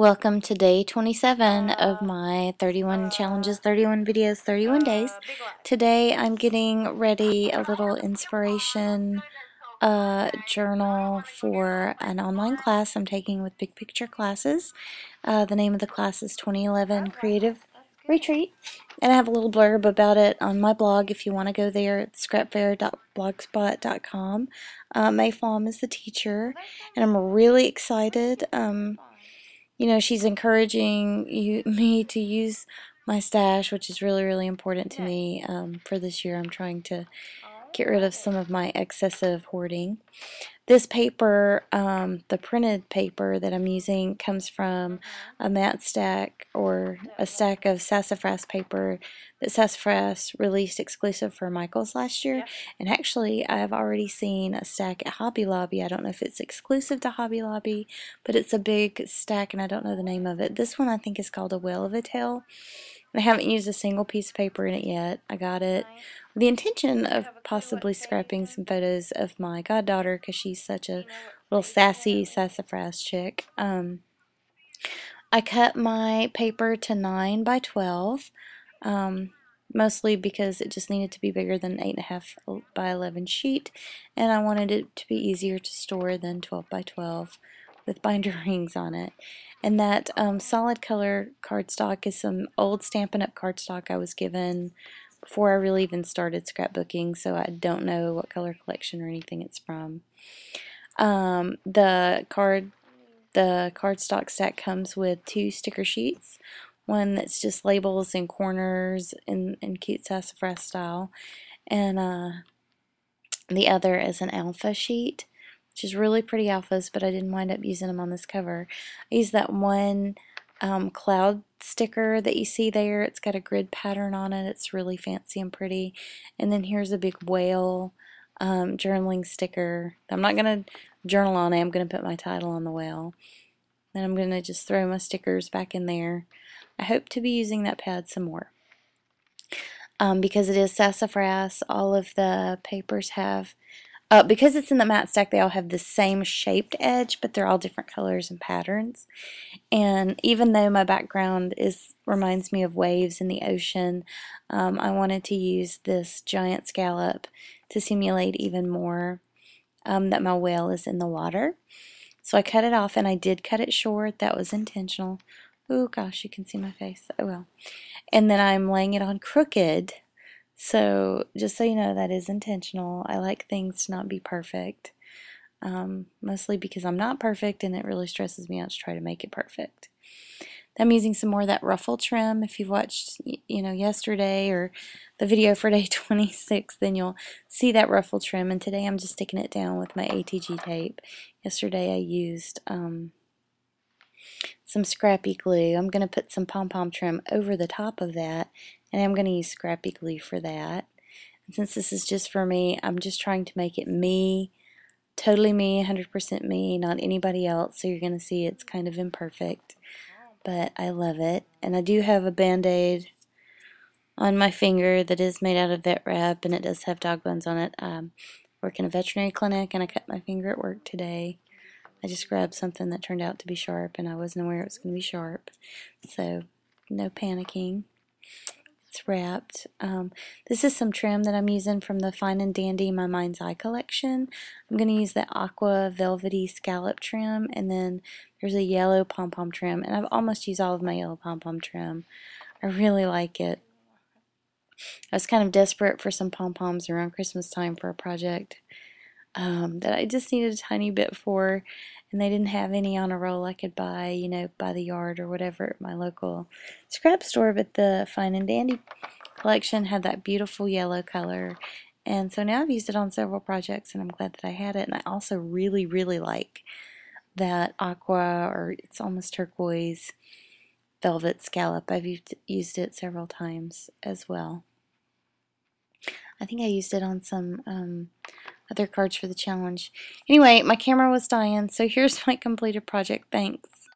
Welcome to day 27 of my 31 challenges, 31 videos, 31 days. Today I'm getting ready a little inspiration journal for an online class I'm taking with Big Picture Classes. The name of the class is 2011 Creative Retreat, and I have a little blurb about it on my blog if you want to go there. It's scrapfair.blogspot.com. May Flom is the teacher, and I'm really excited. You know, she's encouraging me to use my stash, which is really, really important to me. For this year, I'm trying to get rid of some of my excessive hoarding. This paper, the printed paper that I'm using, comes from a mat stack, or a stack of sassafras paper that Sassafras released exclusive for Michaels last year. And actually, I've already seen a stack at Hobby Lobby. I don't know if it's exclusive to Hobby Lobby, but it's a big stack and I don't know the name of it. This one I think is called A Whale of a Tale. I haven't used a single piece of paper in it yet. I got it with the intention of possibly scrapping some photos of my goddaughter because she's such a little sassy sassafras chick. I cut my paper to 9 by 12, mostly because it just needed to be bigger than 8.5 by 11 sheet, and I wanted it to be easier to store than 12 by 12 with binder rings on it. And that solid color cardstock is some old Stampin' Up! Cardstock I was given before I really even started scrapbooking, so I don't know what color collection or anything it's from. The cardstock stack comes with 2 sticker sheets, one that's just labels and corners in cute sassafras style, and the other is an alpha sheet, which is really pretty alphas, but I didn't wind up using them on this cover. I used that one cloud sticker that you see there. It's got a grid pattern on it. It's really fancy and pretty. And then here's a big whale journaling sticker. I'm not going to journal on it. I'm going to put my title on the whale. Then I'm going to just throw my stickers back in there. I hope to be using that pad some more. Because it is sassafras, all of the papers have because it's in the matte stack, they all have the same shaped edge, but they're all different colors and patterns. And even though my background reminds me of waves in the ocean, I wanted to use this giant scallop to simulate even more that my whale is in the water. So I cut it off, and I did cut it short. That was intentional. Oh gosh, you can see my face. Oh well. And then I'm laying it on crooked. So just so you know, that is intentional. I like things to not be perfect, mostly because I'm not perfect and it really stresses me out to try to make it perfect. I'm using some more of that ruffle trim. If you've watched, you know, yesterday or the video for day 26, then you'll see that ruffle trim. And today I'm just sticking it down with my ATG tape. Yesterday I used some scrappy glue. I'm going to put some pom-pom trim over the top of that, and I'm going to use scrappy glue for that. And since this is just for me, I'm just trying to make it me, totally me, 100% me, not anybody else. So you're going to see it's kind of imperfect, but I love it. And I do have a Band-Aid on my finger that is made out of vet wrap, and it does have dog bones on it. I work in a veterinary clinic, and I cut my finger at work today. I just grabbed something that turned out to be sharp, and I wasn't aware it was going to be sharp. So, no panicking. It's wrapped. This is some trim that I'm using from the Fine and Dandy My Mind's Eye collection. I'm going to use the aqua velvety scallop trim, and then there's a yellow pom-pom trim, and I've almost used all of my yellow pom-pom trim. I really like it. I was kind of desperate for some pom-poms around Christmas time for a project that I just needed a tiny bit for, and they didn't have any on a roll I could buy, you know, by the yard or whatever at my local scrap store, but the Fine and Dandy collection had that beautiful yellow color, and so now I've used it on several projects, and I'm glad that I had it. And I also really, really like that aqua, or it's almost turquoise, velvet scallop. I've used it several times as well. I think I used it on some other cards for the challenge. Anyway, my camera was dying, so here's my completed project. Thanks.